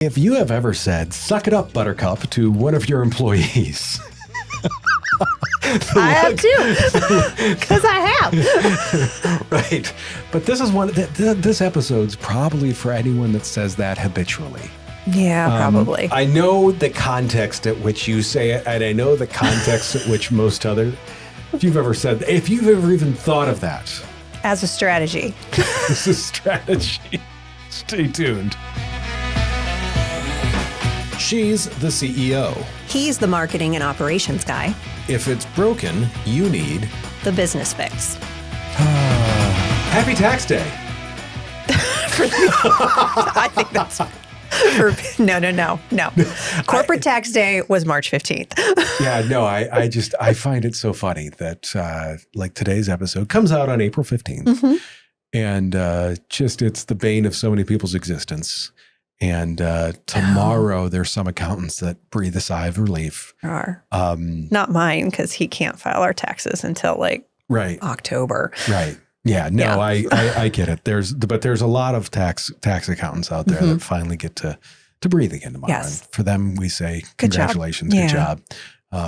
If you have ever said, "Suck it up, Buttercup," to one of your employees. I have too, because I have. Right. But this is this episode's probably for anyone that says that habitually. Yeah, probably. I know the context at which you say it, and I know the context at which most other, if you've ever even thought of that. As a strategy. This is strategy. Stay tuned. She's the CEO. He's the marketing and operations guy. If it's broken, you need The business fix. Happy Tax Day. I think that's... No. Corporate tax day was March 15th. Yeah, no, I find it so funny that like today's episode comes out on April 15th. Mm-hmm. And it's the bane of so many people's existence. And tomorrow there's some accountants that breathe a sigh of relief. There are. Not mine, because he can't file our taxes until October. Right. Yeah, no, yeah. I get it. There's a lot of tax accountants out there that finally get to breathe again tomorrow. Yes. And for them, we say, congratulations, good job.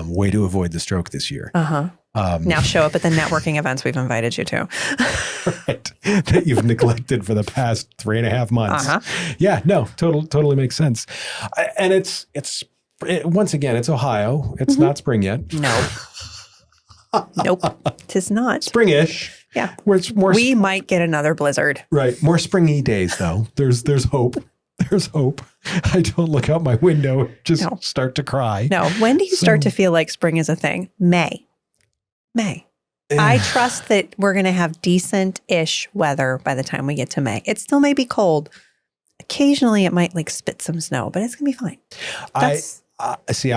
Way to avoid the stroke this year. Uh-huh. Now show up at the networking events we've invited you to. Right. That you've neglected for the past 3.5 months. Uh-huh. Yeah, no, totally makes sense. And it's once again, it's Ohio. It's not spring yet. No. Nope. Tis not. Springish. Yeah. We might get another blizzard. Right. More springy days though. There's hope. There's hope. I don't look out my window, just start to cry. No. When do you start to feel like spring is a thing? May. I trust that we're going to have decent-ish weather by the time we get to May. It still may be cold. Occasionally it might spit some snow, but it's going to be fine. I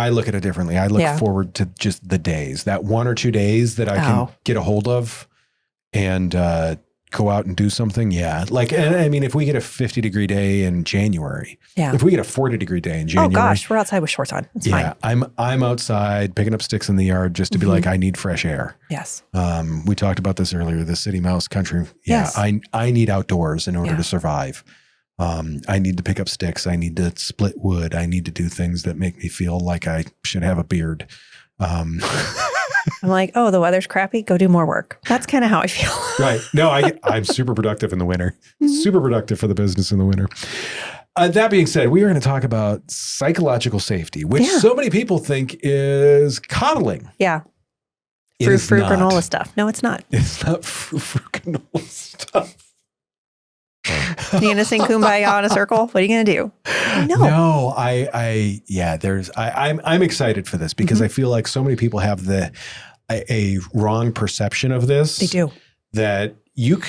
look at it differently. I look forward to just the days, that 1 or 2 days that I can get a hold of and go out and do something. Yeah. If we get a 50-degree day in January, if we get a 40-degree day in January. Oh gosh, we're outside with shorts on. It's fine. I'm outside picking up sticks in the yard just to be like, I need fresh air. Yes. We talked about this earlier, the city mouse country. Yeah. Yes. I need outdoors in order to survive. I need to pick up sticks. I need to split wood. I need to do things that make me feel like I should have a beard. I'm like, oh, the weather's crappy. Go do more work. That's kind of how I feel. Right. No, I'm super productive in the winter. Super productive for the business in the winter. That being said, we are going to talk about psychological safety, which so many people think is coddling. Yeah. Fruit granola stuff. No, it's not. It's not fruit granola stuff. You going to sing Kumbaya on a circle? What are you going to do? No, I'm excited for this because I feel like so many people have a wrong perception of this. They do. That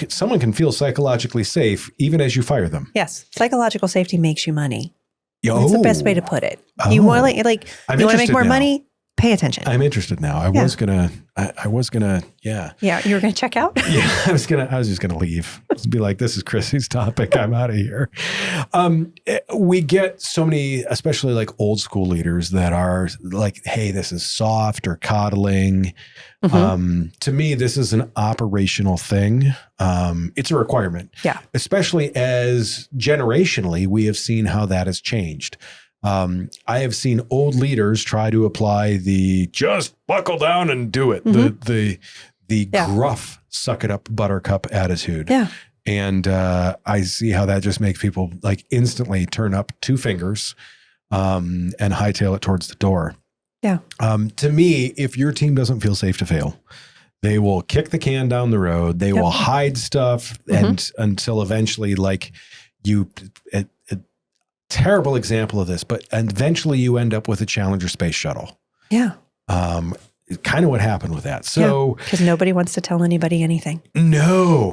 someone can feel psychologically safe even as you fire them. Yes. Psychological safety makes you money. That's the best way to put it. You want to make more money? Pay attention. I'm interested now. I was gonna, yeah. Yeah, you were gonna check out? Yeah, I was just gonna leave. Just be like, this is Chrissy's topic. I'm out of here. We get so many, especially old school leaders that are like, hey, this is soft or coddling. To me, this is an operational thing. It's a requirement. Yeah. Especially as generationally, we have seen how that has changed. I have seen old leaders try to apply the just buckle down and do it, the gruff suck it up Buttercup attitude. Yeah. And I see how that just makes people instantly turn up 2 fingers and hightail it towards the door. Yeah. To me, if your team doesn't feel safe to fail, they will kick the can down the road. They will hide stuff and until eventually terrible example of this, but eventually you end up with a Challenger space shuttle. Yeah. Kind of what happened with that. So, because nobody wants to tell anybody anything. No.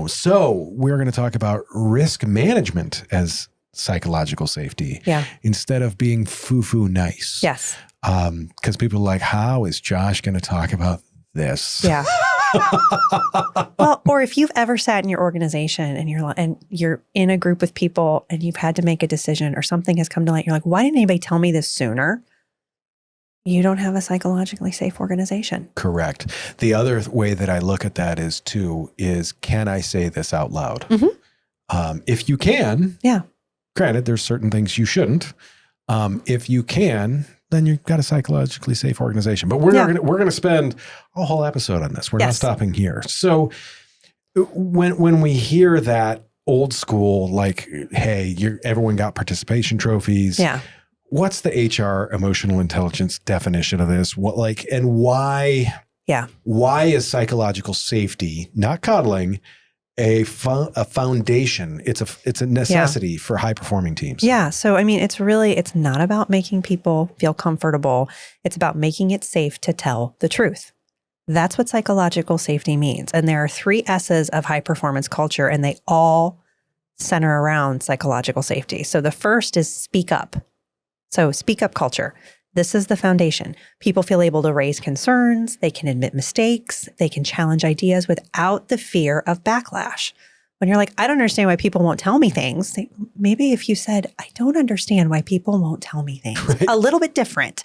So we're going to talk about risk management as psychological safety. Yeah. Instead of being foo-foo nice. Yes. Because people are like, how is Josh going to talk about this? Yeah. Well, or if you've ever sat in your organization and you're in a group with people and you've had to make a decision or something has come to light, you're like, why didn't anybody tell me this sooner? You don't have a psychologically safe organization. Correct. The other way that I look at that is can I say this out loud? If you can, Granted, there's certain things you shouldn't. If you can, then you've got a psychologically safe organization. But we're going to spend a whole episode on this. We're not stopping here. So when we hear that old school, like, hey, everyone got participation trophies. Yeah. What's the HR emotional intelligence definition of this? And why? Yeah. Why is psychological safety, not coddling, a foundation? It's a necessity for high performing teams. Yeah. So, I mean, it's not about making people feel comfortable. It's about making it safe to tell the truth. That's what psychological safety means. And there are 3 S's of high performance culture, and they all center around psychological safety. So the first is speak up. So speak up culture. This is the foundation. People feel able to raise concerns. They can admit mistakes. They can challenge ideas without the fear of backlash. When you're like, I don't understand why people won't tell me things. Maybe if you said, I don't understand why people won't tell me things, right? A little bit different.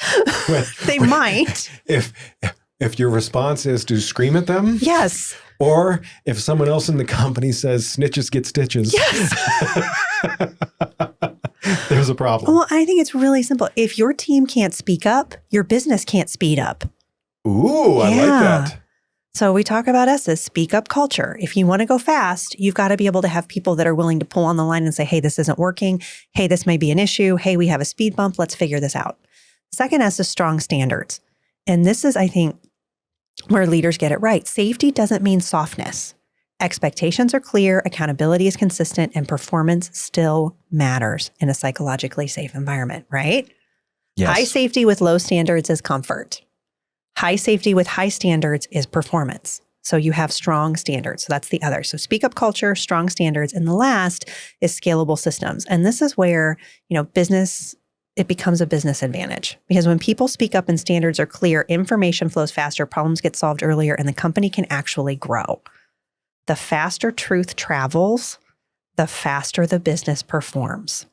They might. If your response is to scream at them. Yes. Or if someone else in the company says snitches get stitches. Yes. There's a problem. Well, I think it's really simple. If your team can't speak up, your business can't speed up. Ooh, I like that. So we talk about S's, speak up culture. If you want to go fast, you've got to be able to have people that are willing to pull on the line and say, hey, this isn't working. Hey, this may be an issue. Hey, we have a speed bump. Let's figure this out. Second S is strong standards. And this is, I think, where leaders get it right. Safety doesn't mean softness. Expectations are clear, accountability is consistent, and performance still matters in a psychologically safe environment, right? Yes. High safety with low standards is comfort. High safety with high standards is performance. So you have strong standards. So that's the other. So speak up culture, strong standards. And the last is scalable systems. And this is where, business, it becomes a business advantage. Because when people speak up and standards are clear, information flows faster, problems get solved earlier, and the company can actually grow. The faster truth travels, the faster the business performs.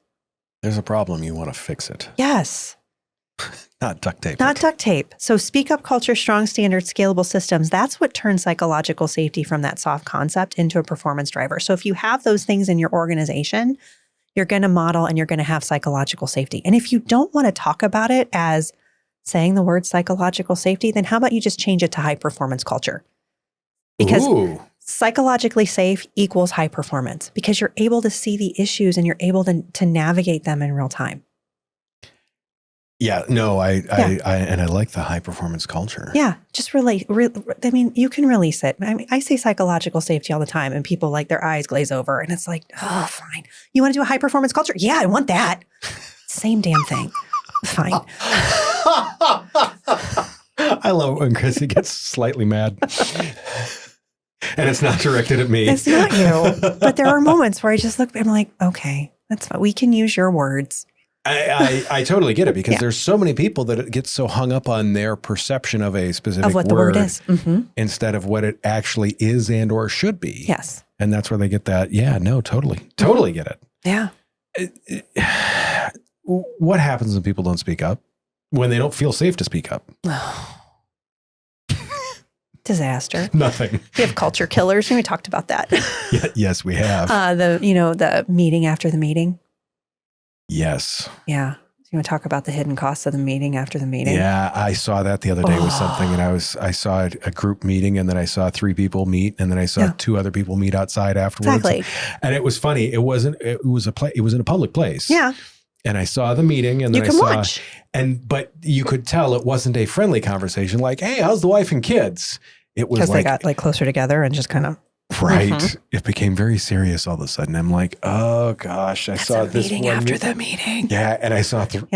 There's a problem. You want to fix it. Yes. Not duct tape. Not duct tape. So speak up culture, strong standards, scalable systems. That's what turns psychological safety from that soft concept into a performance driver. So if you have those things in your organization, you're going to model and you're going to have psychological safety. And if you don't want to talk about it as saying the word psychological safety, then how about you just change it to high performance culture? Because psychologically safe equals high performance, because you're able to see the issues and you're able to navigate them in real time. Yeah, no, I like the high performance culture. Yeah, just you can release it. I say psychological safety all the time, and people their eyes glaze over, and it's like, oh, fine. You want to do a high performance culture? Yeah, I want that. Same damn thing. Fine. I love when Chrissy gets slightly mad. And it's not directed at me. It's not you. But there are moments where I just look, I'm like, okay, that's fine. We can use your words. I totally get it, because there's so many people that get so hung up on their perception of a specific what the word is, instead of what it actually is and or should be. Yes. And that's where they get that. Yeah, no, totally get it. Yeah. What happens when people don't speak up? When they don't feel safe to speak up? Disaster. Nothing. We have culture killers, and we talked about that. Yes, we have. The meeting after the meeting. Yes. Yeah. You want to talk about the hidden costs of the meeting after the meeting? Yeah, I saw that the other day with something, and I saw a group meeting, and then I saw 3 people meet, and then I saw 2 other people meet outside afterwards. Exactly. And it was funny. It was in a public place. Yeah. And I saw the meeting, and then I saw, but you could tell it wasn't a friendly conversation. Like, hey, how's the wife and kids? It was because they got closer together and just kind of. Right. Mm-hmm. It became very serious all of a sudden. I'm like, oh gosh, I saw this meeting after the meeting. Yeah. And I saw 2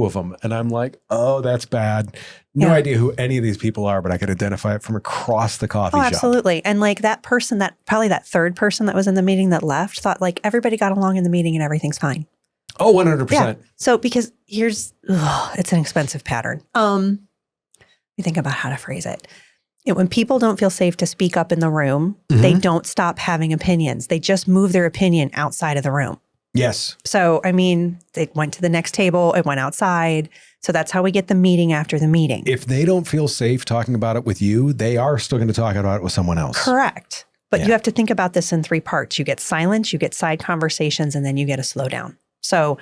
of them, and I'm like, oh, that's bad. No idea who any of these people are, but I could identify it from across the coffee shop. Absolutely. And that person, probably that third person that was in the meeting that left, thought everybody got along in the meeting and everything's fine. Oh, 100%. Yeah. So because it's an expensive pattern. You think about how to phrase it. When people don't feel safe to speak up in the room, they don't stop having opinions. They just move their opinion outside of the room. Yes. So, they went to the next table, it went outside. So that's how we get the meeting after the meeting. If they don't feel safe talking about it with you, they are still going to talk about it with someone else. Correct. But you have to think about this in 3 parts. You get silence, you get side conversations, and then you get a slowdown. So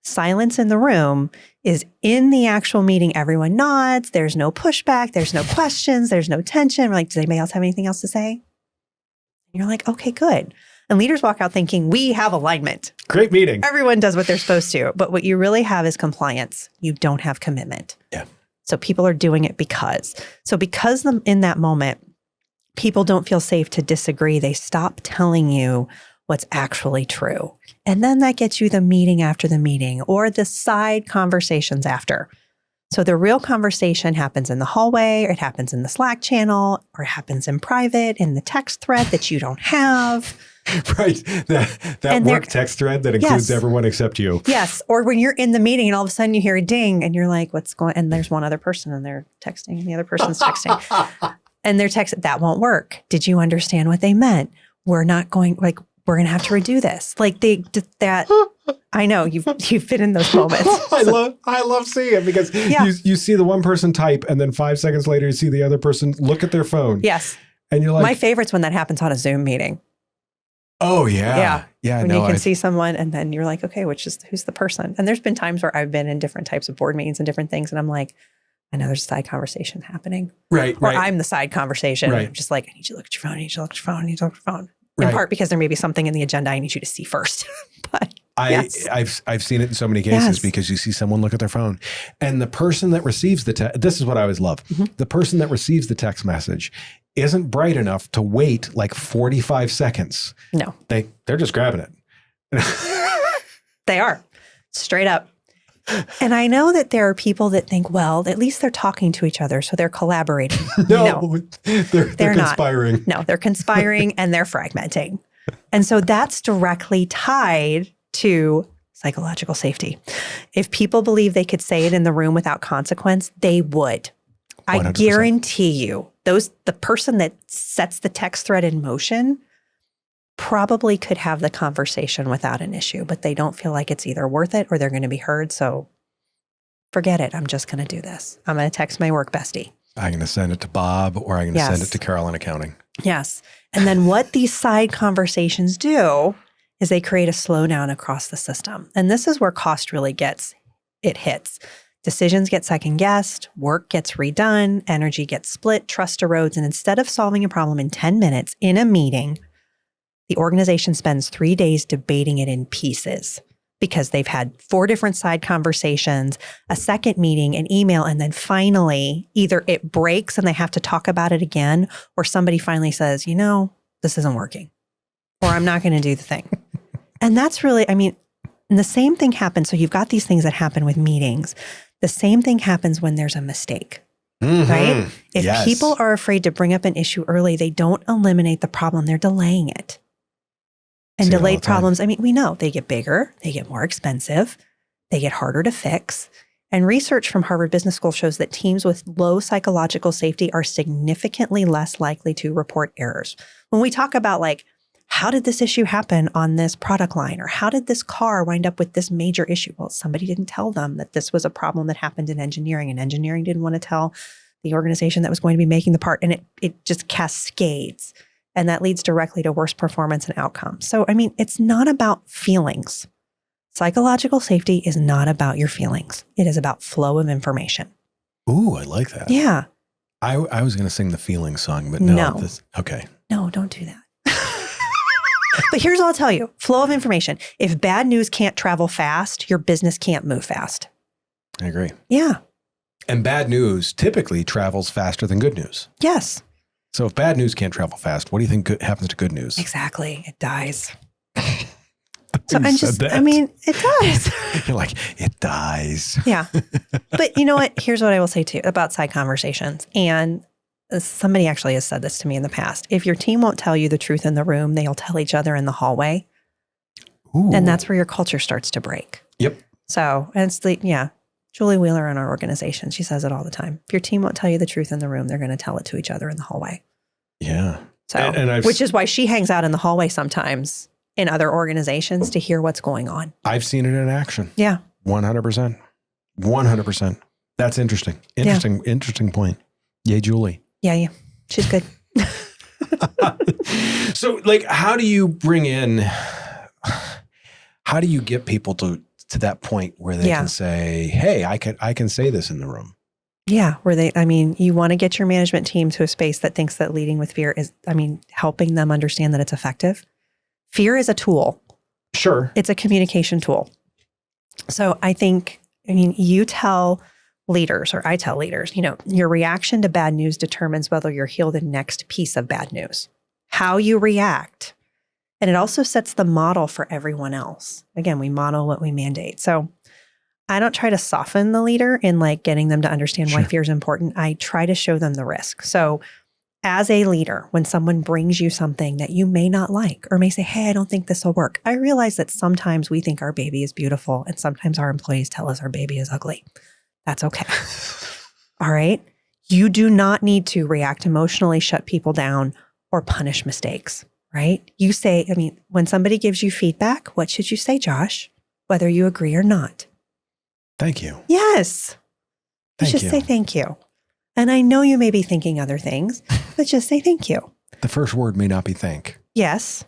silence in the room is in the actual meeting. Everyone nods. There's no pushback. There's no questions. There's no tension. We're like, does anybody else have anything else to say? And you're like, okay, good. And leaders walk out thinking, we have alignment. Great meeting. Everyone does what they're supposed to. But what you really have is compliance. You don't have commitment. Yeah. So people are doing it because. So because in that moment, people don't feel safe to disagree. They stop telling you what's actually true. And then that gets you the meeting after the meeting or the side conversations after. So the real conversation happens in the hallway, or it happens in the Slack channel, or it happens in private in the text thread that you don't have. Right. That work text thread that includes everyone except you. Yes. Or when you're in the meeting and all of a sudden you hear a ding and you're like, what's going on? And there's one other person and they're texting and the other person's texting. And they're texting, that won't work. Did you understand what they meant? We're going to have to redo this. Like I know you've been in those moments. I love seeing it because you see the one person type and then 5 seconds later you see the other person look at their phone. Yes. And you're like, my favorite's when that happens on a Zoom meeting. Oh yeah. Yeah. When you can see someone and then you're like, okay, who's the person? And there's been times where I've been in different types of board meetings and different things. And I'm like, I know there's a side conversation happening. Right. Or I'm the side conversation. Right. I'm just like, I need you to look at your phone. I need you to look at your phone. I need you to look at your phone. In part because there may be something in the agenda I need you to see first. But I've seen it in so many cases because you see someone look at their phone and the person that receives this is what I always love. Mm-hmm. The person that receives the text message isn't bright enough to wait like 45 seconds. No. They're just grabbing it. They are. Straight up. And I know that there are people that think, well, at least they're talking to each other, so they're collaborating. No, they're conspiring. Not. No, they're conspiring and they're fragmenting. And so that's directly tied to psychological safety. If people believe they could say it in the room without consequence, they would. 100%. I guarantee you, the person that sets the text thread in motion probably could have the conversation without an issue, but they don't feel like it's either worth it or they're going to be heard. So forget it. I'm just going to do this. I'm going to text my work bestie. I'm going to send it to Bob or I'm going to send it to Carol in accounting. Yes. And then what these side conversations do is they create a slowdown across the system. And this is where cost really hits. Decisions get second guessed, work gets redone, energy gets split, trust erodes. And instead of solving a problem in 10 minutes in a meeting, the organization spends 3 days debating it in pieces because they've had 4 different side conversations, a second meeting, an email, and then finally either it breaks and they have to talk about it again, or somebody finally says, this isn't working, or I'm not going to do the thing. And that's really, and the same thing happens. So you've got these things that happen with meetings. The same thing happens when there's a mistake. Mm-hmm. Right? If people are afraid to bring up an issue early, they don't eliminate the problem. They're delaying it. And delayed problems, we know they get bigger, they get more expensive, they get harder to fix. And research from Harvard Business School shows that teams with low psychological safety are significantly less likely to report errors. When we talk about how did this issue happen on this product line? Or how did this car wind up with this major issue? Well, somebody didn't tell them that this was a problem that happened in engineering, and engineering didn't want to tell the organization that was going to be making the part. And it just cascades. And that leads directly to worse performance and outcomes. So, it's not about feelings. Psychological safety is not about your feelings. It is about flow of information. Ooh, I like that. Yeah. I was going to sing the feeling song, but no. Okay. No, don't do that. But here's what I'll tell you. Flow of information. If bad news can't travel fast, your business can't move fast. I agree. Yeah. And bad news typically travels faster than good news. Yes. So if bad news can't travel fast, what do you think happens to good news? Exactly. It dies. So it does. You're like, it dies. Yeah. But you know what? Here's what I will say too about side conversations. And somebody actually has said this to me in the past. If your team won't tell you the truth in the room, they'll tell each other in the hallway. Ooh. And that's where your culture starts to break. Yep. So, and it's Julie Wheeler in our organization, she says it all the time. If your team won't tell you the truth in the room, they're going to tell it to each other in the hallway. Yeah. So, which is why she hangs out in the hallway sometimes in other organizations to hear what's going on. I've seen it in action. Yeah. 100%. 100%. That's interesting. Interesting point. Yay, Julie. Yeah. She's good. So how do you bring in, How do you get people to that point where they can say, hey, I can say this in the room? Yeah. You want to get your management team to a space that thinks that leading with fear is, helping them understand that it's effective. Fear is a tool. Sure. It's a communication tool. So you tell leaders, or I tell leaders, your reaction to bad news determines whether you'll heal the next piece of bad news. How you react. And it also sets the model for everyone else. Again, we model what we mandate. So I don't try to soften the leader in getting them to understand why fear is important. I try to show them the risk. So as a leader, when someone brings you something that you may not like or may say, hey, I don't think this will work. I realize that sometimes we think our baby is beautiful and sometimes our employees tell us our baby is ugly. That's okay. All right. You do not need to react emotionally, shut people down, or punish mistakes, right? You say, when somebody gives you feedback, what should you say, Josh? Whether you agree or not. Thank you. Yes. You should say thank you. And I know you may be thinking other things, but just say thank you. The first word may not be thank. Yes.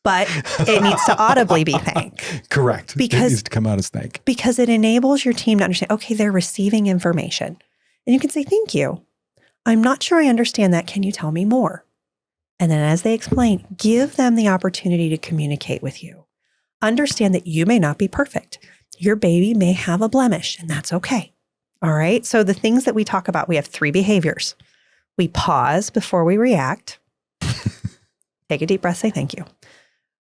But it needs to audibly be thank. Correct. It needs to come out as thank. Because it enables your team to understand, okay, they're receiving information. And you can say, thank you. I'm not sure I understand that. Can you tell me more? And then as they explain, give them the opportunity to communicate with you. Understand that you may not be perfect. Your baby may have a blemish, and that's okay. All right. So the things that we talk about, we have 3 behaviors. We pause before we react. Take a deep breath, say thank you.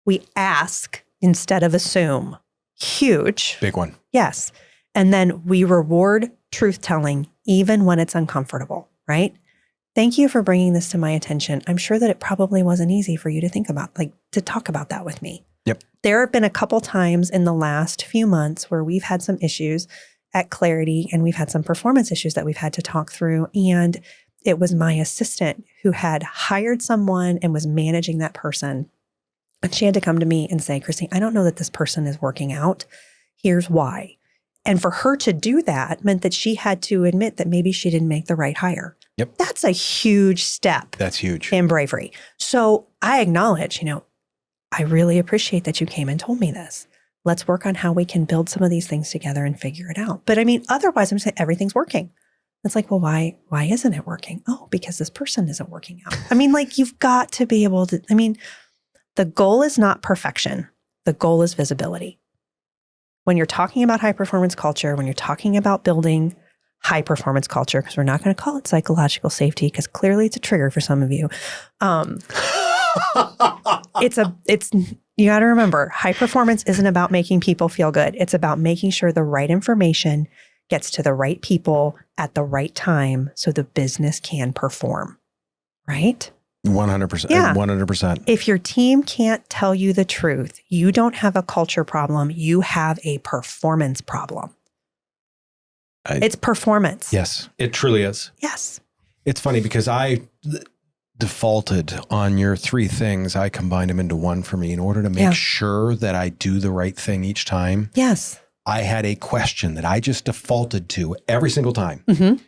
We ask instead of assume. Huge. Big one. Yes. And then we reward truth-telling even when it's uncomfortable, right? Thank you for bringing this to my attention. I'm sure that it probably wasn't easy for you to think about, to talk about that with me. Yep. There have been a couple times in the last few months where we've had some issues at Clarity, and we've had some performance issues that we've had to talk through. And it was my assistant who had hired someone and was managing that person. And she had to come to me and say, Chrissy, I don't know that this person is working out. Here's why. And for her to do that meant that she had to admit that maybe she didn't make the right hire. Yep. That's a huge step. That's huge. In bravery. So I acknowledge, I really appreciate that you came and told me this. Let's work on how we can build some of these things together and figure it out. But otherwise I'm saying everything's working. It's well, why isn't it working? Oh, because this person isn't working out. You've got to be able to, the goal is not perfection. The goal is visibility. When you're talking about high performance culture, when you're talking about building high performance culture, because we're not going to call it psychological safety, because clearly it's a trigger for some of you. You got to remember, high performance isn't about making people feel good. It's about making sure the right information gets to the right people at the right time so the business can perform, right? 100%. Yeah. 100%. If your team can't tell you the truth, you don't have a culture problem. You have a performance problem. It's performance. Yes, it truly is. Yes. It's funny because I defaulted on your 3 things. I combined them into one for me in order to make sure that I do the right thing each time. Yes. I had a question that I just defaulted to every single time. Mm-hmm.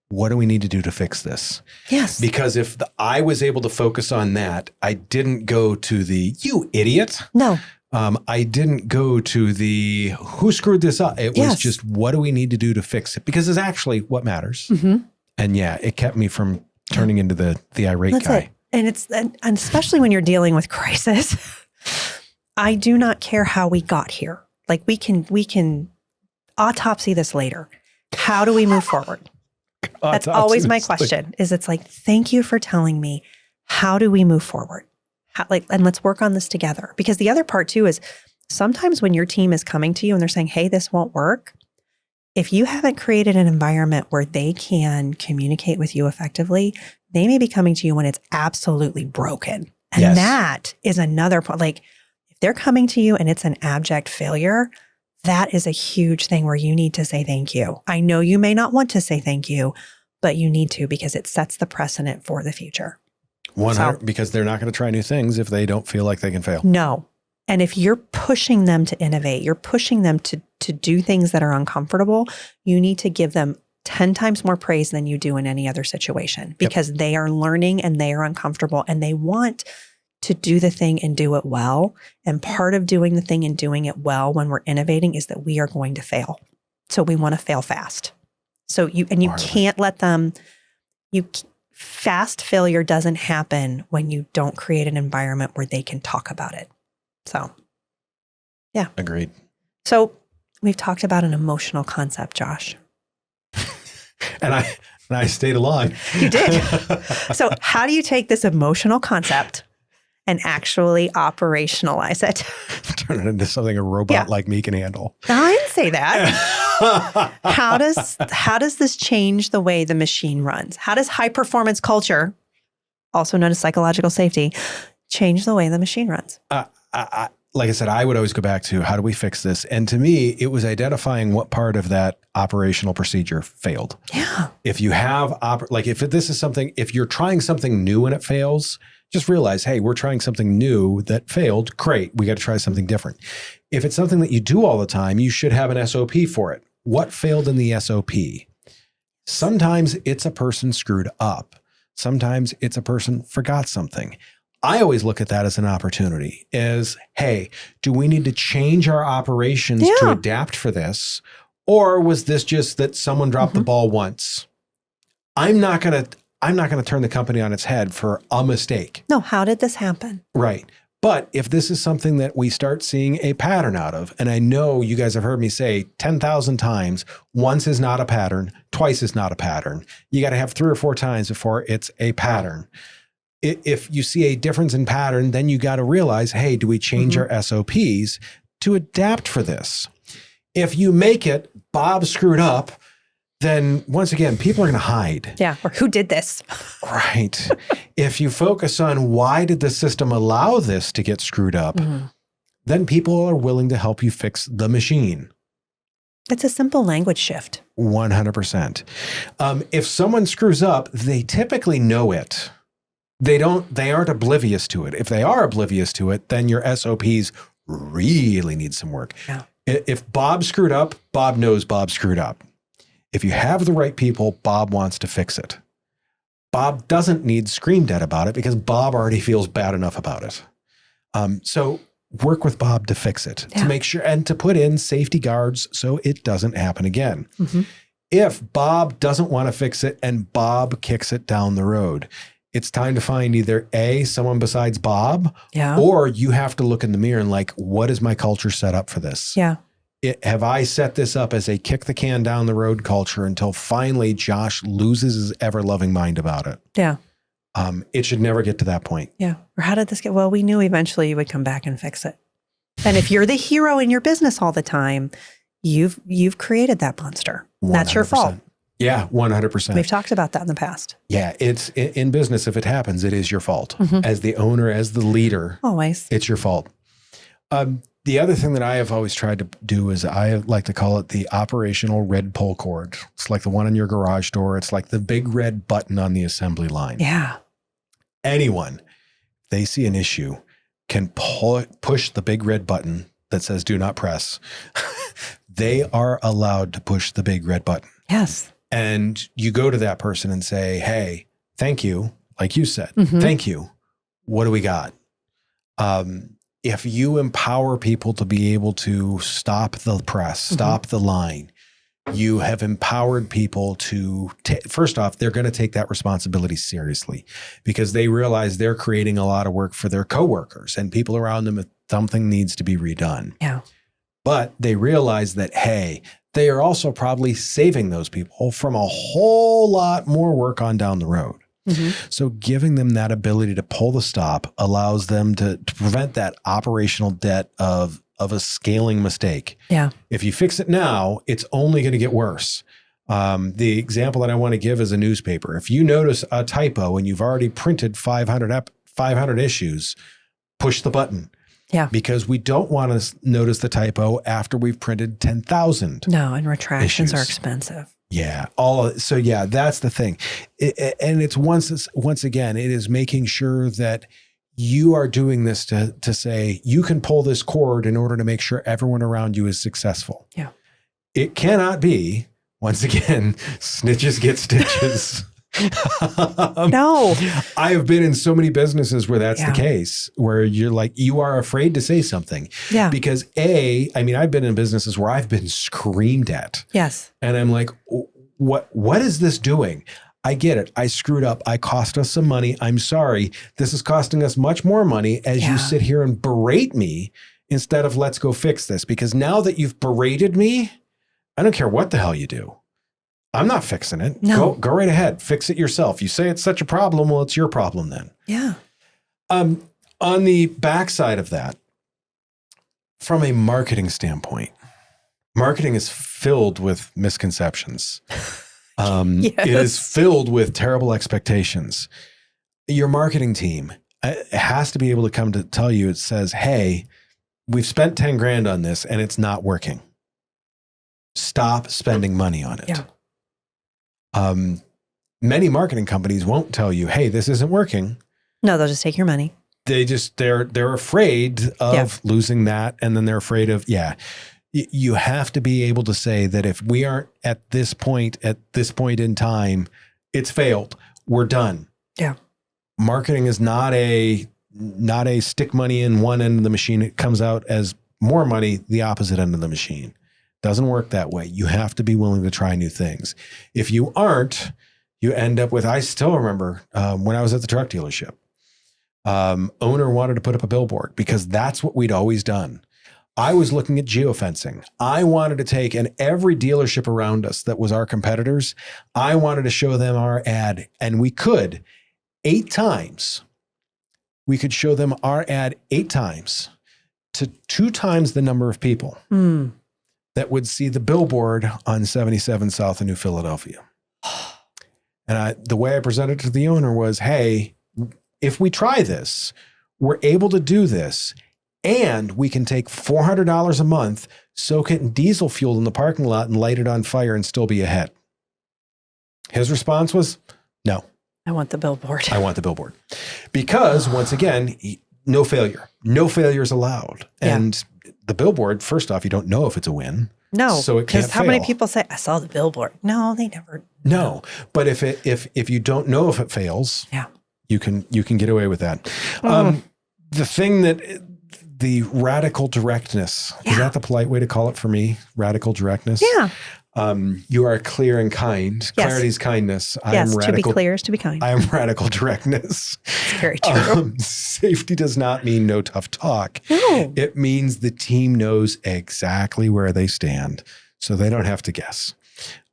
What do we need to do to fix this? Yes. Because if I was able to focus on that, I didn't go to the, you idiot. No. I didn't go to the, who screwed this up? It was just, what do we need to do to fix it? Because it's actually what matters. Mm-hmm. And it kept me from turning into the irate guy. It. And especially when you're dealing with crisis, I do not care how we got here. We can autopsy this later. How do we move forward? That's always my question. Thank you for telling me. How do we move forward? And let's work on this together. Because the other part too is sometimes when your team is coming to you and they're saying, hey, this won't work. If you haven't created an environment where they can communicate with you effectively, they may be coming to you when it's absolutely broken. And that is another point. If they're coming to you and it's an abject failure, that is a huge thing where you need to say thank you. I know you may not want to say thank you, but you need to because it sets the precedent for the future. 100, because they're not going to try new things if they don't feel like they can fail. No. And if you're pushing them to innovate, you're pushing them to do things that are uncomfortable, you need to give them 10 times more praise than you do in any other situation because they are learning and they are uncomfortable and they want to do the thing and do it well. And part of doing the thing and doing it well when we're innovating is that we are going to fail. So we want to fail fast. So you can't let them, fast failure doesn't happen when you don't create an environment where they can talk about it. So, yeah. Agreed. So we've talked about an emotional concept, Josh. And I stayed along. You did. So how do you take this emotional concept and actually operationalize it? Turn it into something a robot like me can handle. No, I didn't say that. How does this change the way the machine runs? How does high performance culture, also known as psychological safety, change the way the machine runs? Like I said, I would always go back to how do we fix this? And to me, it was identifying what part of that operational procedure failed. Yeah. If you have, if you're trying something new and it fails, just realize, hey, we're trying something new that failed. Great. We got to try something different. If it's something that you do all the time, you should have an SOP for it. What failed in the SOP? Sometimes it's a person screwed up. Sometimes it's a person forgot something. I always look at that as an opportunity is, hey, do we need to change our operations to adapt for this? Or was this just that someone dropped the ball once? I'm not going to turn the company on its head for a mistake. No, how did this happen? Right. But if this is something that we start seeing a pattern out of, and I know you guys have heard me say 10,000 times, once is not a pattern, twice is not a pattern. You got to have 3 or 4 times before it's a pattern. If you see a difference in pattern, then you got to realize, hey, do we change our SOPs to adapt for this? If you make it, Bob screwed up, then once again, people are going to hide. Yeah. Or who did this? Right. If you focus on why did the system allow this to get screwed up, then people are willing to help you fix the machine. It's a simple language shift. 100%. If someone screws up, they typically know it. They aren't oblivious to it. If they are oblivious to it, then your SOPs really need some work. Yeah. If Bob screwed up, Bob knows Bob screwed up. If you have the right people, Bob wants to fix it. Bob doesn't need screamed at about it because Bob already feels bad enough about it. So work with Bob to fix it, to make sure, and to put in safety guards so it doesn't happen again. If Bob doesn't want to fix it and Bob kicks it down the road, it's time to find either someone besides Bob, or you have to look in the mirror and like, what is my culture set up for this? Yeah. Have I set this up as a kick the can down the road culture until finally Josh loses his ever loving mind about it? Yeah. It should never get to that point. Yeah. Or how did this get? Well, we knew eventually you would come back and fix it. And if you're the hero in your business all the time, you've created that monster. 100%. That's your fault. Yeah, 100%. We've talked about that in the past. Yeah, it's in business. If it happens, it is your fault. As the owner, as the leader, always, it's your fault. The other thing that I have always tried to do is I like to call it the operational red pull cord. It's like the one on your garage door. It's like the big red button on the assembly line. Yeah. Anyone, they see an issue, can push the big red button that says do not press. They are allowed to push the big red button. Yes. And you go to that person and say, hey, thank you. Like you said, thank you. What do we got? If you empower people to be able to stop the press, stop the line, you have empowered people to, first off, they're going to take that responsibility seriously because they realize they're creating a lot of work for their coworkers and people around them if something needs to be redone. Yeah. But they realize that, hey, they are also probably saving those people from a whole lot more work on down the road. So giving them that ability to pull the stop allows them to prevent that operational debt of a scaling mistake. Yeah. If you fix it now, it's only going to get worse. The example that I want to give is a newspaper. If you notice a typo and you've already printed 500 issues, push the button. Yeah. Because we don't want to notice the typo after we've printed 10,000. No, and retractions are expensive. Yeah. So yeah, that's the thing. And it's once again, it is making sure that you are doing this to say you can pull this cord in order to make sure everyone around you is successful. Yeah. It cannot be, once again, snitches get stitches. No. I have been in so many businesses where that's the Yeah. case, where you're like, you are afraid to say something. Yeah. Because I've been in businesses where I've been screamed at. Yes. And I'm like, what is this doing? I get it. I screwed up. I cost us some money. I'm sorry. This is costing us much more money as you sit here and berate me instead of let's go fix this. Because now that you've berated me, I don't care what the hell you do. I'm not fixing it. No. Go right ahead. Fix it yourself. You say it's such a problem. Well, it's your problem then. Yeah. On the backside of that, from a marketing standpoint, marketing is filled with misconceptions. Yes. It is filled with terrible expectations. Your marketing team has to be able to come to tell you, it says, hey, we've spent 10 grand on this and it's not working. Stop spending money on it. Yeah. Many marketing companies won't tell you, hey, this isn't working. No, they'll just take your money. They're afraid of losing that. And then they're afraid of, you have to be able to say that if we aren't at this point in time, it's failed. We're done. Yeah. Marketing is not a stick money in one end of the machine. It comes out as more money, the opposite end of the machine. Doesn't work that way. You have to be willing to try new things. If you aren't, you end up with, I still remember when I was at the truck dealership, owner wanted to put up a billboard because that's what we'd always done. I was looking at geofencing. I wanted to take, and every dealership around us that was our competitors, I wanted to show them our ad, and we could 8 times. We could show them our ad 8 times to 2 times the number of people that would see the billboard on 77 South of New Philadelphia. And the way I presented it to the owner was, hey, if we try this, we're able to do this. And we can take $400 a month, soak it in diesel fuel in the parking lot and light it on fire and still be ahead. His response was, no. I want the billboard. I want the billboard. Because once again, no failure. No failure is allowed. Yeah. And the billboard, first off, you don't know if it's a win. No. So it can't Because how many people say, I saw the billboard? No, they never. No. But if you don't know if it fails, you can get away with that. The thing that... The radical directness. Is that the polite way to call it for me? Radical directness? Yeah. You are clear and kind. Yes. Clarity is kindness. Yes, to be clear is to be kind. I am radical directness. It's very true. Safety does not mean no tough talk. No. It means the team knows exactly where they stand, so they don't have to guess.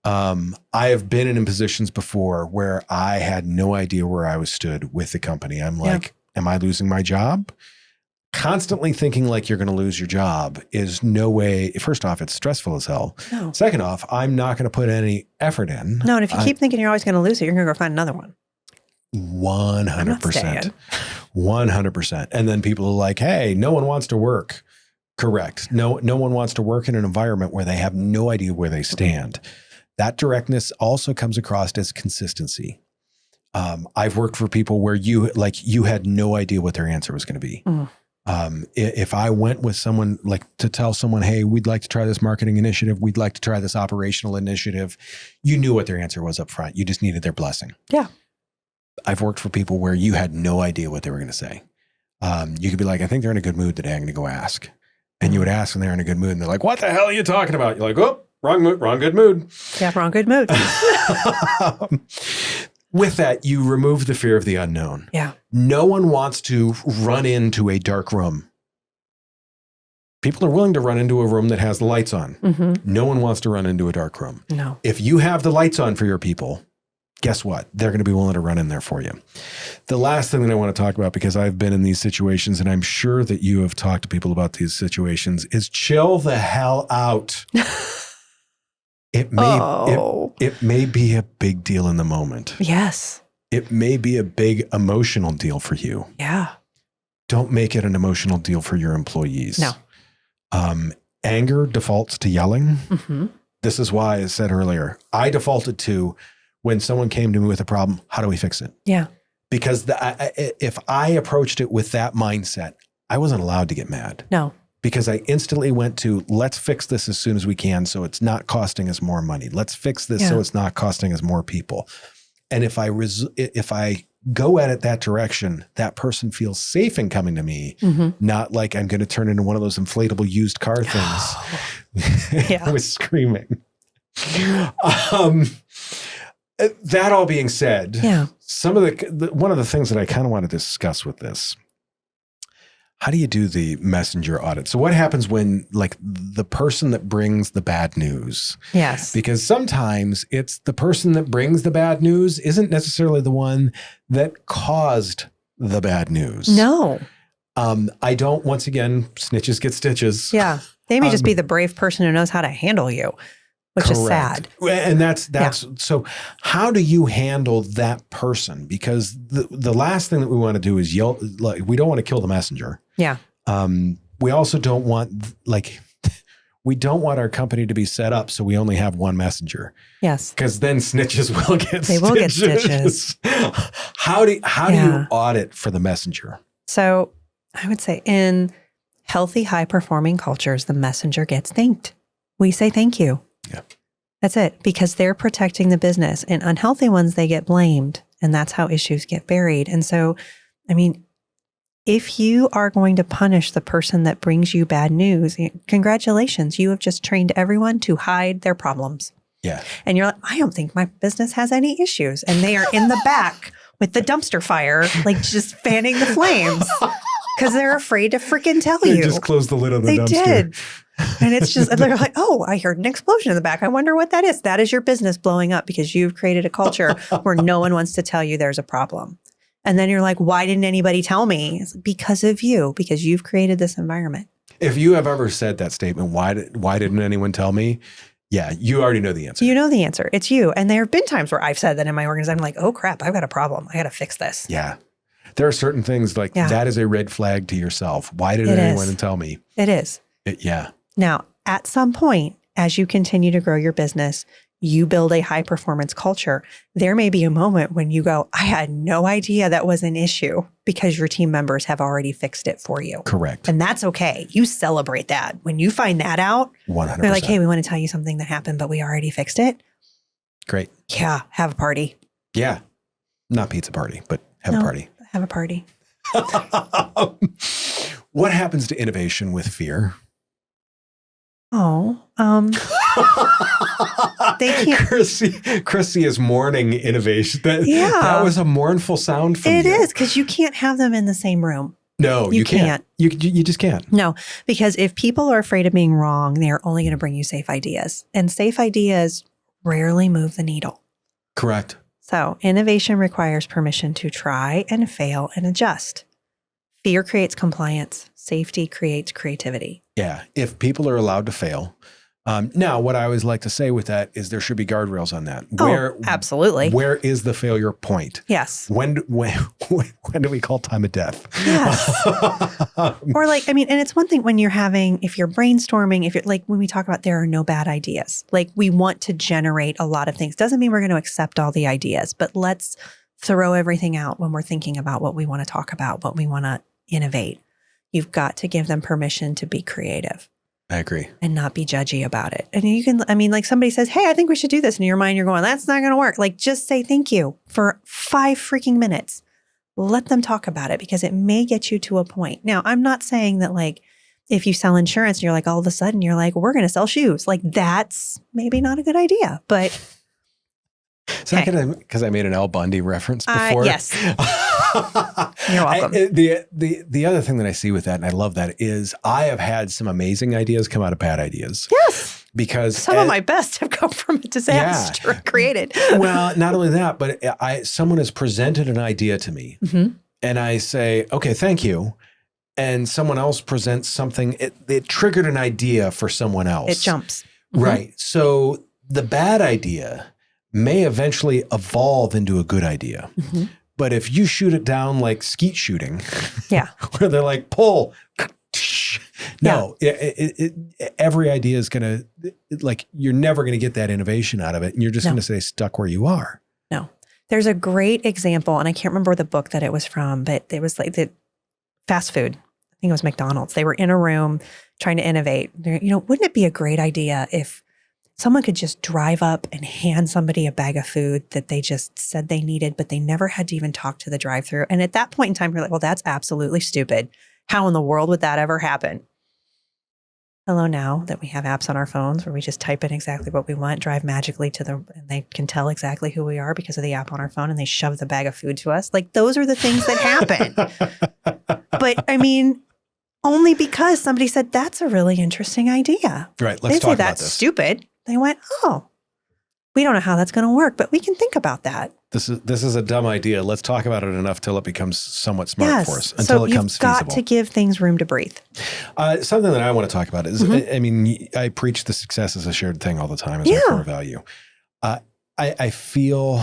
I have been in positions before where I had no idea where I was stood with the company. I'm like, am I losing my job? Constantly thinking like you're going to lose your job is no way. First off, it's stressful as hell. No. Second off, I'm not going to put any effort in. No, and if you keep thinking you're always going to lose it, you're going to go find another one. 100%. 100%. And then people are like, hey, no one wants to work. Correct. No one wants to work in an environment where they have no idea where they stand. That directness also comes across as consistency. I've worked for people where you had no idea what their answer was going to be. If I went with someone like to tell someone, hey, we'd like to try this marketing initiative. We'd like to try this operational initiative. You knew what their answer was up front. You just needed their blessing. Yeah. I've worked for people where you had no idea what they were going to say. You could be like, I think they're in a good mood today. I'm going to go ask. And you would ask and they're in a good mood. And they're like, what the hell are you talking about? You're like, oh, wrong mood, wrong good mood. Yeah, wrong good mood. With that, you remove the fear of the unknown. Yeah. No one wants to run into a dark room. People are willing to run into a room that has the lights on. Mm-hmm. No one wants to run into a dark room. No. If you have the lights on for your people, guess what? They're going to be willing to run in there for you. The last thing that I want to talk about, because I've been in these situations, and I'm sure that you have talked to people about these situations, is chill the hell out. It may be a big deal in the moment. Yes. It may be a big emotional deal for you. Yeah. Don't make it an emotional deal for your employees. No. Anger defaults to yelling. Mm-hmm. This is why I said earlier, I defaulted to when someone came to me with a problem, how do we fix it? Yeah. Because if I approached it with that mindset, I wasn't allowed to get mad. No. Because I instantly went to, let's fix this as soon as we can so it's not costing us more money. Let's fix this so it's not costing us more people. And if I go at it that direction, that person feels safe in coming to me, not like I'm going to turn into one of those inflatable used car things with screaming. That all being said, one of the things that I kind of want to discuss with this, how do you do the messenger audit? So what happens when like the person that brings the bad news? Yes. Because sometimes it's the person that brings the bad news isn't necessarily the one that caused the bad news. No. I don't, once again, snitches get stitches. Yeah. They may just be the brave person who knows how to handle you, which is sad. And that's so how do you handle that person? Because the last thing that we want to do is yell, like, we don't want to kill the messenger. Yeah. We also don't want, like, we don't want our company to be set up so we only have one messenger. Yes. Because then snitches will get stitches. They will get stitches. How do you audit for the messenger? So I would say in healthy, high-performing cultures, the messenger gets thanked. We say thank you. Yeah. That's it, because they're protecting the business. And unhealthy ones, they get blamed, and that's how issues get buried. And so, I mean, if you are going to punish the person that brings you bad news, congratulations, you have just trained everyone to hide their problems. Yeah. And you're like, I don't think my business has any issues. And they are in the back with the dumpster fire, like just fanning the flames because they're afraid to freaking tell you. They just closed the lid on the dumpster. They did. And it's just, they're like, oh, I heard an explosion in the back. I wonder what that is. That is your business blowing up because you've created a culture where no one wants to tell you there's a problem. And then you're like, why didn't anybody tell me? It's because of you, because you've created this environment. If you have ever said that statement, why didn't anyone tell me? Yeah, you already know the answer. You know the answer. It's you. And there have been times where I've said that in my organization. I'm like, oh crap, I've got a problem. I got to fix this. Yeah. There are certain things like that is a red flag to yourself. Why didn't anyone tell me? It is. Yeah. Now, at some point, as you continue to grow your business, you build a high performance culture. There may be a moment when you go, I had no idea that was an issue because your team members have already fixed it for you. Correct. And that's okay. You celebrate that. When you find that out, 100%. They're like, hey, we want to tell you something that happened, but we already fixed it. Great. Yeah. Have a party. Yeah. Not pizza party, but have a party. Have a party. What happens to innovation with fear? Oh, they can't. Chrissy is mourning innovation. That was a mournful sound from you. It is, because you can't have them in the same room. No, you can't. You just can't. No, because if people are afraid of being wrong, they're only going to bring you safe ideas. And safe ideas rarely move the needle. Correct. So innovation requires permission to try and fail and adjust. Fear creates compliance. Safety creates creativity. Yeah. If people are allowed to fail. Now, what I always like to say with that is there should be guardrails on that. Absolutely. Where is the failure point? Yes. When do we call time of death? Yes. Or like, I mean, and it's one thing when you're if you're brainstorming, if you're like, when we talk about there are no bad ideas, like we want to generate a lot of things. Doesn't mean we're going to accept all the ideas, but let's throw everything out when we're thinking about what we want to talk about, what we want to innovate. You've got to give them permission to be creative. I agree. And not be judgy about it. And you can, I mean, like somebody says, hey, I think we should do this. And in your mind, you're going, that's not going to work. Like, just say thank you for 5 freaking minutes. Let them talk about it because it may get you to a point. Now, I'm not saying that like, if you sell insurance and you're like, all of a sudden you're like, we're going to sell shoes. Like that's maybe not a good idea, but. Is that because I made an Al Bundy reference before? Yes. You're welcome. The other thing that I see with that, and I love that, is I have had some amazing ideas come out of bad ideas. Yes. Because some of my best have come from a disaster created. Well, not only that, but someone has presented an idea to me and I say, okay, thank you. And someone else presents something. It triggered an idea for someone else. It jumps. Right. So the bad idea may eventually evolve into a good idea. But if you shoot it down like skeet shooting, where they're like, pull, no, every idea is going to, like, you're never going to get that innovation out of it. And you're just going to stay stuck where you are. No. There's a great example, and I can't remember the book that it was from, but it was like the fast food. I think it was McDonald's. They were in a room trying to innovate. Wouldn't it be a great idea if Someone could just drive up and hand somebody a bag of food that they just said they needed, but they never had to even talk to the drive-thru. And at that point in time, you're like, well, that's absolutely stupid. How in the world would that ever happen? Hello, now that we have apps on our phones where we just type in exactly what we want, drive magically and they can tell exactly who we are because of the app on our phone, and they shove the bag of food to us. Like, those are the things that happen. But I mean, only because somebody said, that's a really interesting idea. Right. They Let's say talk about that's this. stupid. They went, oh, we don't know how that's going to work, but we can think about that. This is a dumb idea. Let's talk about it enough till it becomes somewhat smart for us, until so it comes you've got feasible. to give things room to breathe. Something that I want to talk about is, I mean, I preach the success as a shared thing all the time as our core value. I feel,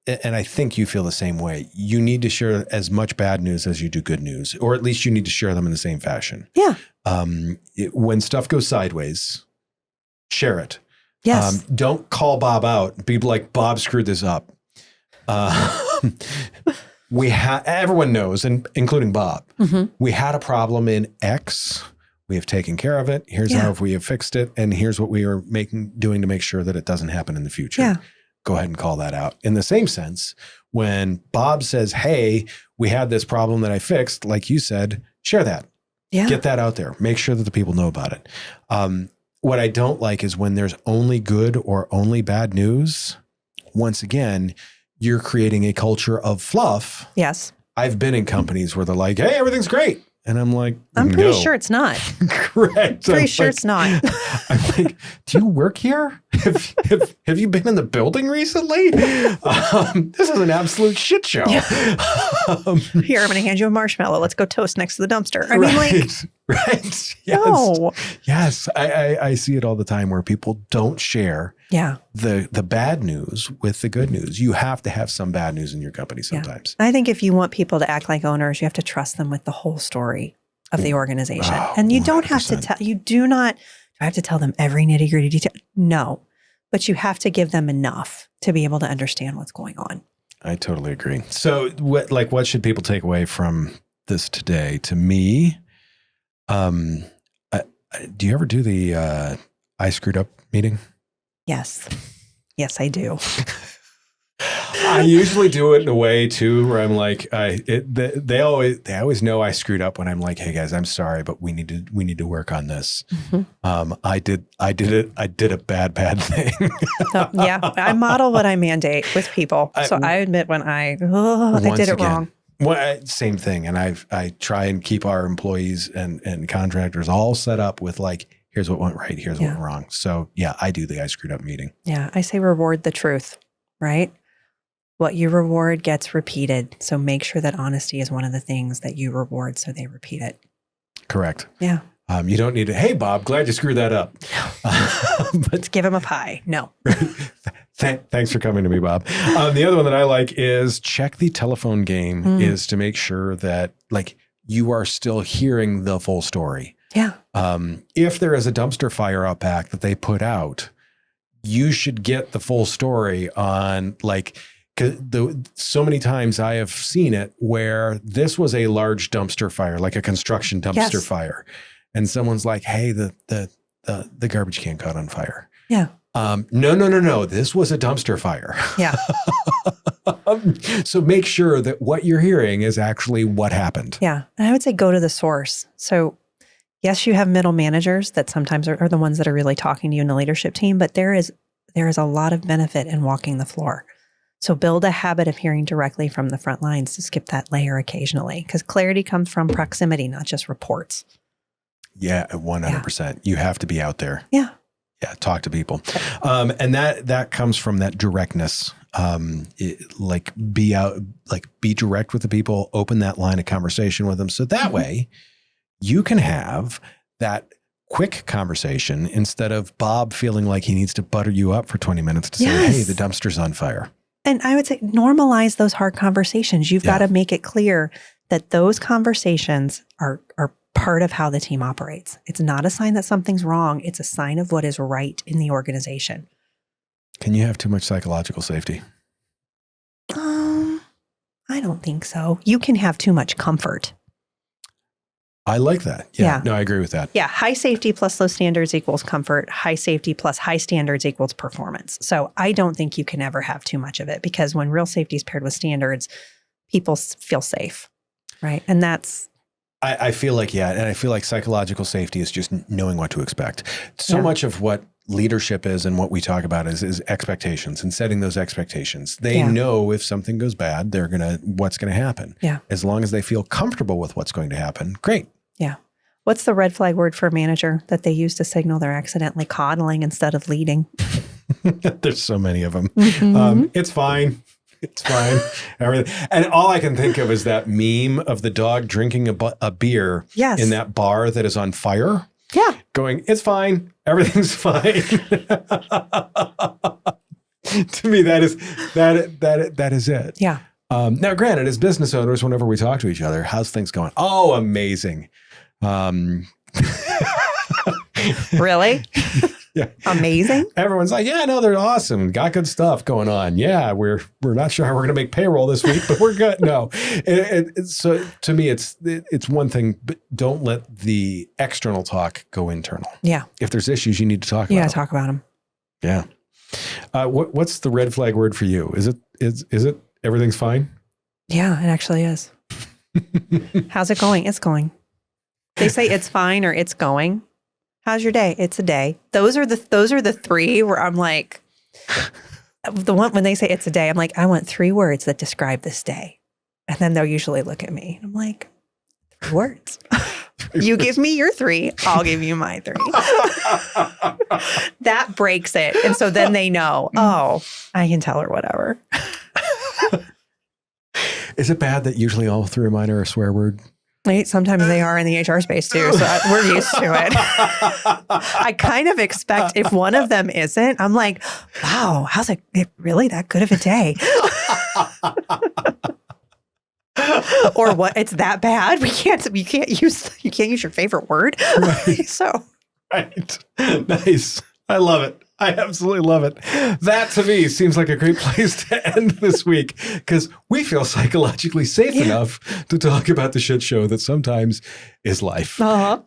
and I think you feel the same way, you need to share as much bad news as you do good news, or at least you need to share them in the same fashion. Yeah. When stuff goes sideways, share it. Yes. Don't call Bob out. Be like, Bob screwed this up. Everyone knows, and including Bob, we had a problem in X. We have taken care of it. Here's how we have fixed it. And here's what we are doing to make sure that it doesn't happen in the future. Yeah. Go ahead and call that out. In the same sense, when Bob says, hey, we had this problem that I fixed, like you said, share that. Yeah. Get that out there. Make sure that the people know about it. What I don't like is when there's only good or only bad news. Once again, you're creating a culture of fluff. Yes. I've been in companies where they're like, hey, everything's great. And I'm like, I'm pretty sure it's not. Correct. Pretty sure it's not. I'm like, do you work here? Have you been in the building recently? This is an absolute shit show. Yeah. Here, I'm going to hand you a marshmallow. Let's go toast next to the dumpster. I mean, like, right. Yes. No. Yes. I see it all the time where people don't share the bad news with the good news. You have to have some bad news in your company sometimes. I think if you want people to act like owners, you have to trust them with the whole story of the organization. And you don't have to tell, do I have to tell them every nitty gritty detail? No, but you have to give them enough to be able to understand what's going on. I totally agree. So what should people take away from this today? To me, do you ever do the I screwed up meeting? Yes. Yes, I do. I usually do it in a way too, where I'm like, they always know I screwed up when I'm like, hey guys, I'm sorry, but we need to work on this. I did a bad thing. So, I model what I mandate with people. So I admit when I did it wrong. Well, same thing. And I try and keep our employees and contractors all set up with like, here's what went right, here's what went wrong. So I do the I screwed up meeting. Yeah. I say reward the truth, right? What you reward gets repeated. So make sure that honesty is one of the things that you reward so they repeat it. Correct. Yeah. You don't need to, hey, Bob, glad you screwed that up. But give him a pie. No. Thanks for coming to me, Bob. The other one that I like is check the telephone game is to make sure that like you are still hearing the full story. Yeah. If there is a dumpster fire out back that they put out, you should get the full story on like, so many times I have seen it where this was a large dumpster fire, like a construction dumpster fire. And someone's like, hey, the garbage can caught on fire. Yeah. No. This was a dumpster fire. Yeah. So make sure that what you're hearing is actually what happened. Yeah. And I would say go to the source. So yes, you have middle managers that sometimes are the ones that are really talking to you in the leadership team, but there is a lot of benefit in walking the floor. So build a habit of hearing directly from the front lines to skip that layer occasionally, because clarity comes from proximity, not just reports. Yeah, 100%. You have to be out there. Yeah. Yeah, talk to people. And that comes from that directness. Be direct with the people, open that line of conversation with them. So that way you can have that quick conversation instead of Bob feeling like he needs to butter you up for 20 minutes to say, hey, the dumpster's on fire. And I would say normalize those hard conversations. You've got to make it clear that those conversations are part of how the team operates. It's not a sign that something's wrong. It's a sign of what is right in the organization. Can you have too much psychological safety? I don't think so. You can have too much comfort. I like that. Yeah. Yeah. No, I agree with that. Yeah. High safety plus low standards equals comfort. High safety plus high standards equals performance. So I don't think you can ever have too much of it, because when real safety is paired with standards, people feel safe. Right. And that's. I feel like, and I feel like psychological safety is just knowing what to expect. So much of what leadership is and what we talk about is expectations and setting those expectations. They know if something goes bad, what's going to happen. Yeah. As long as they feel comfortable with what's going to happen, great. Yeah. What's the red flag word for a manager that they use to signal they're accidentally coddling instead of leading? There's so many of them. Mm-hmm. It's fine. It's fine. Everything. And all I can think of is that meme of the dog drinking a beer in that bar that is on fire. Yeah. Going, it's fine. Everything's fine. To me, that is it. Yeah. Now, granted, as business owners, whenever we talk to each other, how's things going? Oh, amazing. Really? Yeah. Amazing. Everyone's like, yeah, no, they're awesome. Got good stuff going on. Yeah, we're not sure how we're going to make payroll this week, but we're good. No. So to me, it's one thing, but don't let the external talk go internal. Yeah. If there's issues, you need to talk about them. Yeah, talk about them. Yeah. What's the red flag word for you? Is it everything's fine? Yeah, it actually is. How's it going? It's going. They say it's fine or it's going. How's your day? It's a day. Those are the three where I'm like, the one when they say it's a day, I'm like, I want 3 words that describe this day. And then they'll usually look at me and I'm like, 3 words. You give me your 3, I'll give you my 3. That breaks it. And so then they know, oh, I can tell her whatever. Is it bad that usually all 3 of mine are a swear word? Sometimes they are in the HR space too, so we're used to it. I kind of expect if one of them isn't, I'm like, wow, how's it really that good of a day? Or what? It's that bad? You can't use your favorite word. Right. So right, nice. I love it. I absolutely love it. That to me seems like a great place to end this week, because we feel psychologically safe enough to talk about the shit show that sometimes is life. Uh-huh.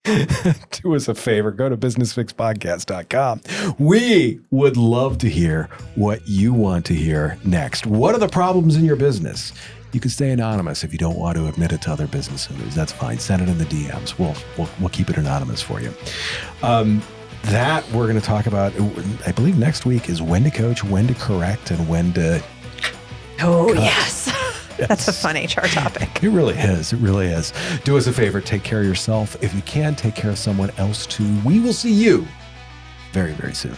Do us a favor, go to businessfixpodcast.com. We would love to hear what you want to hear next. What are the problems in your business? You can stay anonymous if you don't want to admit it to other business owners. That's fine. Send it in the DMs. We'll keep it anonymous for you. That we're going to talk about, I believe next week, is when to coach, when to correct, and when to cut. Yes. That's a fun HR topic. It really is. It really is. Do us a favor. Take care of yourself. If you can, take care of someone else too. We will see you very, very soon.